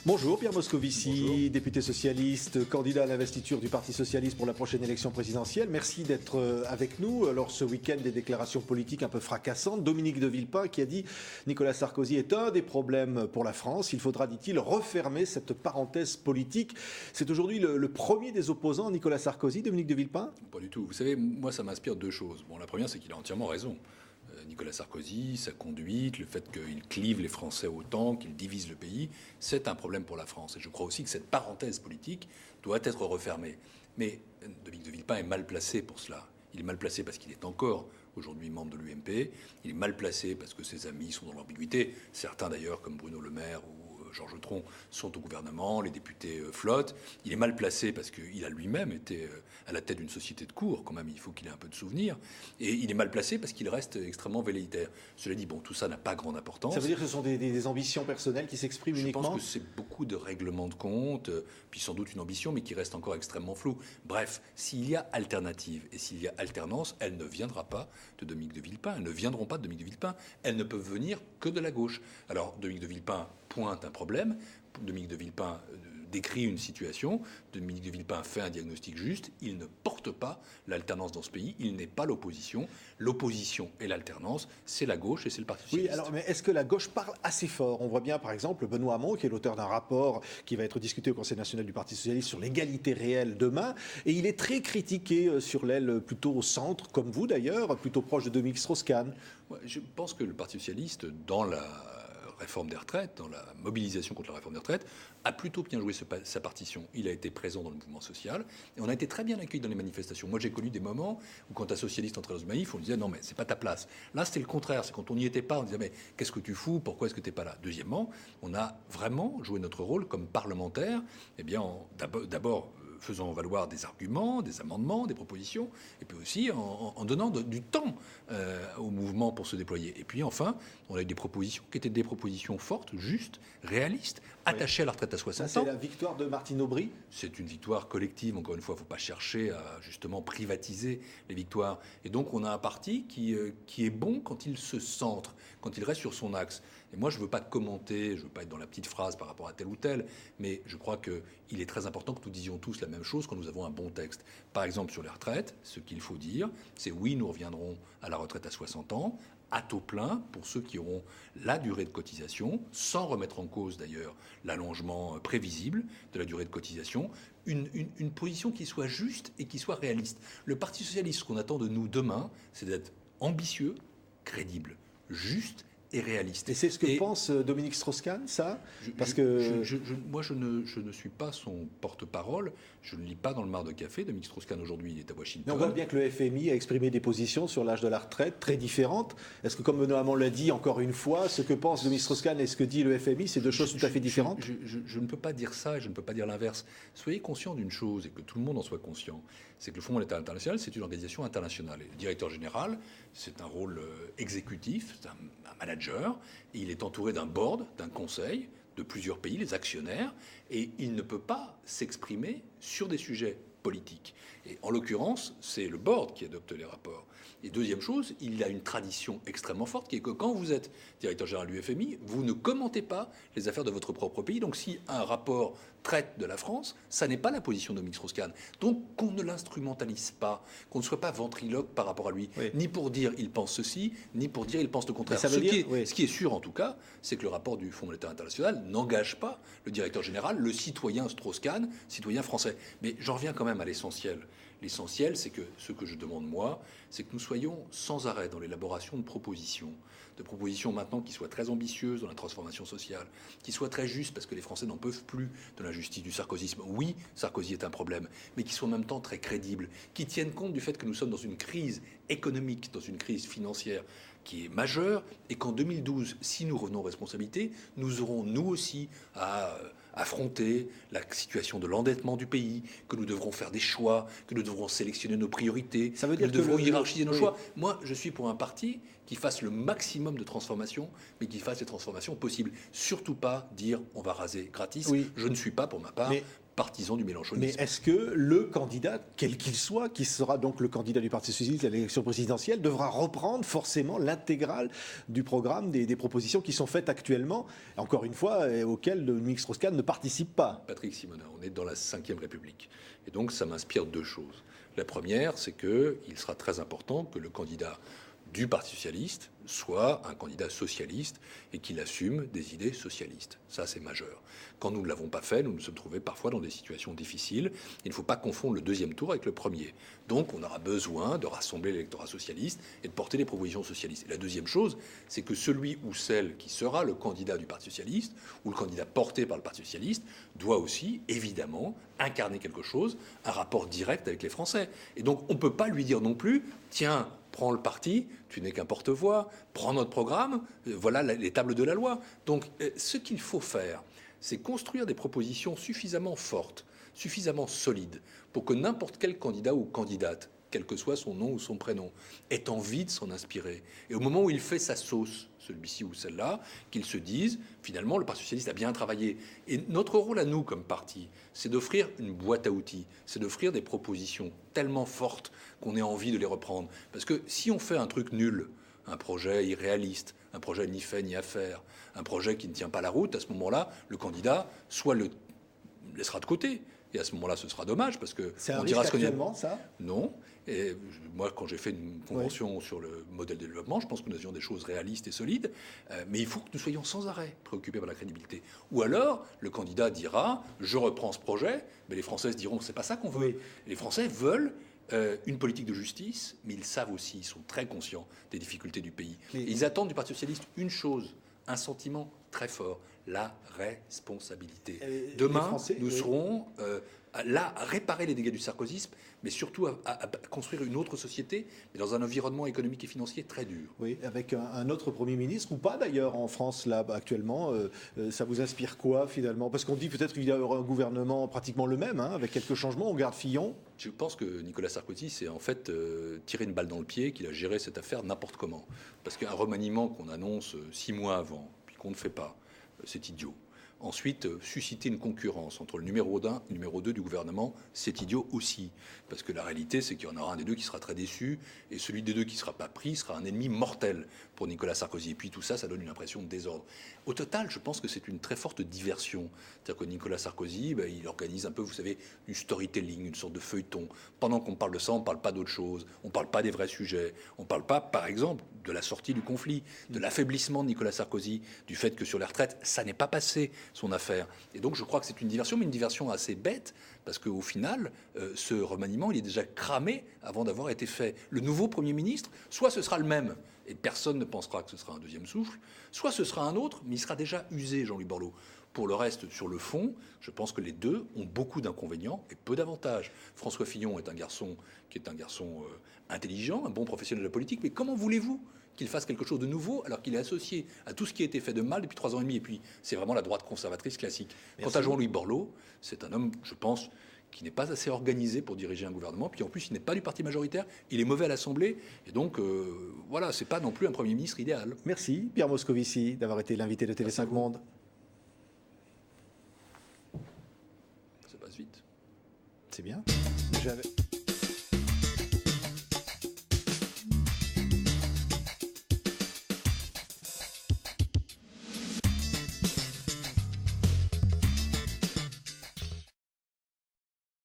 Bonjour Pierre Moscovici, Bonjour. député socialiste, candidat à l'investiture du Parti socialiste pour la prochaine élection présidentielle. Merci d'être avec nous. Alors ce week-end, des déclarations politiques un peu fracassantes. Dominique de Villepin qui a dit « Nicolas Sarkozy est un des problèmes pour la France. Il faudra, dit-il, refermer cette parenthèse politique ». C'est aujourd'hui le premier des opposants à Nicolas Sarkozy, Dominique de Villepin ? Pas du tout. Vous savez, moi, ça m'inspire deux choses. Bon, la première, c'est qu'il a entièrement raison. Nicolas Sarkozy, sa conduite, le fait qu'il clive les Français autant, qu'il divise le pays, c'est un problème pour la France. Et je crois aussi que cette parenthèse politique doit être refermée. Mais Dominique de Villepin est mal placé pour cela. Il est mal placé parce qu'il est encore aujourd'hui membre de l'UMP. Il est mal placé parce que ses amis sont dans l'ambiguïté. Certains d'ailleurs, comme Bruno Le Maire ou Georges Tron, sont au gouvernement, les députés flottent. Il est mal placé parce qu'il a lui-même été à la tête d'une société de cours, quand même, il faut qu'il ait un peu de souvenirs. Et il est mal placé parce qu'il reste extrêmement velléitaire. Cela dit, bon, tout ça n'a pas grande importance. Ça veut dire que ce sont des ambitions personnelles qui s'expriment uniquement ? Je pense que c'est beaucoup de règlements de compte, puis sans doute une ambition, mais qui reste encore extrêmement floue. Bref, s'il y a alternative et s'il y a alternance, elle ne viendra pas de Dominique de Villepin. Elles ne viendront pas de Dominique de Villepin. Elles ne peuvent venir que de la gauche. Alors, Dominique de Villepin pointe un problème. Dominique de Villepin décrit une situation. Dominique de Villepin fait un diagnostic juste. Il ne porte pas l'alternance dans ce pays. Il n'est pas l'opposition. L'opposition et l'alternance, c'est la gauche et c'est le Parti socialiste. Oui, alors, mais est-ce que la gauche parle assez fort ? On voit bien, par exemple, Benoît Hamon, qui est l'auteur d'un rapport qui va être discuté au Conseil national du Parti socialiste sur l'égalité réelle demain. Et il est très critiqué sur l'aile plutôt au centre, comme vous d'ailleurs, plutôt proche de Dominique Strauss-Kahn. Ouais, je pense que le Parti socialiste, dans la réforme des retraites, dans la mobilisation contre la réforme des retraites, a plutôt bien joué sa partition. Il a été présent dans le mouvement social et on a été très bien accueillis dans les manifestations. Moi, j'ai connu des moments où, quand un socialiste entrait dans une manif, on disait non, mais c'est pas ta place. Là, c'était le contraire. C'est quand on n'y était pas, on disait mais qu'est-ce que tu fous ? Pourquoi est-ce que tu n'es pas là ? Deuxièmement, on a vraiment joué notre rôle comme parlementaire. Eh bien, d'abord faisant valoir des arguments, des amendements, des propositions, et puis aussi en donnant du temps au mouvement pour se déployer. Et puis enfin, on a eu des propositions qui étaient des propositions fortes, justes, réalistes, attachées à la retraite à 60 ans. C'est la victoire de Martine Aubry ? C'est une victoire collective, encore une fois, il ne faut pas chercher à justement privatiser les victoires. Et donc on a un parti qui est bon quand il se centre, quand il reste sur son axe. Et moi, je ne veux pas commenter, je ne veux pas être dans la petite phrase par rapport à tel ou tel, mais je crois qu'il est très important que nous disions tous la même chose quand nous avons un bon texte. Par exemple, sur les retraites, ce qu'il faut dire, c'est oui, nous reviendrons à la retraite à 60 ans, à taux plein pour ceux qui auront la durée de cotisation, sans remettre en cause d'ailleurs l'allongement prévisible de la durée de cotisation, une position qui soit juste et qui soit réaliste. Le Parti socialiste, ce qu'on attend de nous demain, c'est d'être ambitieux, crédible, juste et réaliste. Et c'est ce que pense Dominique Strauss-Kahn, ça ? Moi, je ne suis pas son porte-parole. Je ne lis pas dans le Mar de Café. Dominique Strauss-Kahn, aujourd'hui, il est à Washington. Mais on voit bien que le FMI a exprimé des positions sur l'âge de la retraite très différentes. Est-ce que, comme Benoît Hamon l'a dit encore une fois, ce que pense Dominique Strauss-Kahn et ce que dit le FMI, c'est deux choses tout à fait différentes ? Je ne peux pas dire ça et je ne peux pas dire l'inverse. Soyez conscient d'une chose, et que tout le monde en soit conscient, c'est que le Fonds monétaire international, c'est une organisation internationale. Et le directeur général, c'est un rôle exécutif, c'est un manager, et il est entouré d'un board, d'un conseil, de plusieurs pays, les actionnaires, et il ne peut pas s'exprimer sur des sujets politiques. Et en l'occurrence, c'est le board qui adopte les rapports. Et deuxième chose, il a une tradition extrêmement forte qui est que quand vous êtes directeur général du FMI, vous ne commentez pas les affaires de votre propre pays. Donc si un rapport traite de la France, ça n'est pas la position de Dominique Strauss-Kahn. Donc qu'on ne l'instrumentalise pas, qu'on ne soit pas ventriloque par rapport à lui, oui. Ni pour dire il pense ceci, ni pour dire il pense le contraire. Ce qui est sûr en tout cas, c'est que le rapport du Fonds monétaire international n'engage pas le directeur général, le citoyen Strauss-Kahn, citoyen français. Mais j'en reviens quand même à l'essentiel. L'essentiel, c'est que ce que je demande, moi, c'est que nous soyons sans arrêt dans l'élaboration de propositions maintenant qui soient très ambitieuses dans la transformation sociale, qui soient très justes parce que les Français n'en peuvent plus de l'injustice du sarkozysme. Oui, Sarkozy est un problème, mais qui soient en même temps très crédibles, qui tiennent compte du fait que nous sommes dans une crise économique, dans une crise financière qui est majeure, et qu'en 2012, si nous revenons aux responsabilités, nous aurons nous aussi à affronter la situation de l'endettement du pays, que nous devrons faire des choix, que nous devrons sélectionner nos priorités, ça veut dire que nous devrons hiérarchiser nos choix. Moi, je suis pour un parti qui fasse le maximum de transformations, mais qui fasse les transformations possibles. Surtout pas dire on va raser gratis. Oui. Je ne suis pas, pour ma part, partisan du mélenchonisme. Mais est-ce que le candidat, quel qu'il soit, qui sera donc le candidat du Parti socialiste à l'élection présidentielle, devra reprendre forcément l'intégrale du programme des propositions qui sont faites actuellement, encore une fois, auxquelles Dominique Strauss-Kahn ne participe pas? Patrick Simonin, on est dans la Ve République. Et donc ça m'inspire deux choses. La première, c'est qu'il sera très important que le candidat du Parti socialiste soit un candidat socialiste et qu'il assume des idées socialistes. Ça, c'est majeur. Quand nous ne l'avons pas fait, nous nous sommes trouvés parfois dans des situations difficiles. Il ne faut pas confondre le deuxième tour avec le premier. Donc, on aura besoin de rassembler l'électorat socialiste et de porter des propositions socialistes. Et la deuxième chose, c'est que celui ou celle qui sera le candidat du Parti socialiste ou le candidat porté par le Parti socialiste doit aussi, évidemment, incarner quelque chose, un rapport direct avec les Français. Et donc, on ne peut pas lui dire non plus, tiens, prends le parti, tu n'es qu'un porte-voix, prends notre programme, voilà les tables de la loi. Donc, ce qu'il faut faire, c'est construire des propositions suffisamment fortes, suffisamment solides, pour que n'importe quel candidat ou candidate, quel que soit son nom ou son prénom, ait envie de s'en inspirer. Et au moment où il fait sa sauce, celui-ci ou celle-là, qu'il se dise, finalement, le Parti socialiste a bien travaillé. Et notre rôle à nous, comme parti, c'est d'offrir une boîte à outils, c'est d'offrir des propositions tellement fortes qu'on ait envie de les reprendre. Parce que si on fait un truc nul, un projet irréaliste, un projet ni fait ni à faire, un projet qui ne tient pas la route, à ce moment-là, le candidat soit le laissera de côté. Et à ce moment-là, ce sera dommage parce que c'est un risque actuellement, ça ? Non. Et moi, quand j'ai fait une convention sur le modèle de développement, je pense que nous avions des choses réalistes et solides, mais il faut que nous soyons sans arrêt préoccupés par la crédibilité. Ou alors, le candidat dira « je reprends ce projet », mais les Français se diront « c'est pas ça qu'on veut ». Oui. Les Français veulent une politique de justice, mais ils savent aussi, ils sont très conscients des difficultés du pays. Et ils attendent du Parti socialiste une chose, un sentiment très fort, la responsabilité. Demain, nous serons là à réparer les dégâts du sarkozysme, mais surtout à construire une autre société, mais dans un environnement économique et financier très dur. Oui, avec un autre Premier ministre, ou pas d'ailleurs en France, là, actuellement. Ça vous inspire quoi, finalement? Parce qu'on dit peut-être qu'il y aura un gouvernement pratiquement le même, hein, avec quelques changements. On garde Fillon. Je pense que Nicolas Sarkozy s'est en fait tiré une balle dans le pied, qu'il a géré cette affaire n'importe comment. Parce qu'un remaniement qu'on annonce 6 mois avant, puis qu'on ne fait pas, c'est idiot. Ensuite, susciter une concurrence entre le numéro 1 et le numéro 2 du gouvernement, c'est idiot aussi. Parce que la réalité, c'est qu'il y en aura un des deux qui sera très déçu, et celui des deux qui ne sera pas pris sera un ennemi mortel pour Nicolas Sarkozy. Et puis tout ça, ça donne une impression de désordre. Au total, je pense que c'est une très forte diversion. C'est-à-dire que Nicolas Sarkozy, il organise un peu, vous savez, du storytelling, une sorte de feuilleton. Pendant qu'on parle de ça, on ne parle pas d'autre chose. On ne parle pas des vrais sujets. On ne parle pas, par exemple, de la sortie du conflit, de l'affaiblissement de Nicolas Sarkozy, du fait que sur les retraites, ça n'est pas passé, son affaire. Et donc, je crois que c'est une diversion, mais une diversion assez bête, parce qu'au final, ce remaniement, il est déjà cramé avant d'avoir été fait. Le nouveau Premier ministre, soit ce sera le même, et personne ne pensera que ce sera un deuxième souffle, soit ce sera un autre, mais il sera déjà usé, Jean-Louis Borloo. Pour le reste, sur le fond, je pense que les deux ont beaucoup d'inconvénients et peu d'avantages. François Fillon est un garçon intelligent, un bon professionnel de la politique, mais comment voulez-vous qu'il fasse quelque chose de nouveau alors qu'il est associé à tout ce qui a été fait de mal depuis 3 ans et demi? Et puis, c'est vraiment la droite conservatrice classique. Merci. Quant à Jean-Louis Borloo, c'est un homme, je pense, qui n'est pas assez organisé pour diriger un gouvernement. Puis en plus, il n'est pas du parti majoritaire, il est mauvais à l'Assemblée. Et donc, voilà, c'est pas non plus un Premier ministre idéal. Merci, Pierre Moscovici, d'avoir été l'invité de TV5 Monde. Ça passe vite. C'est bien.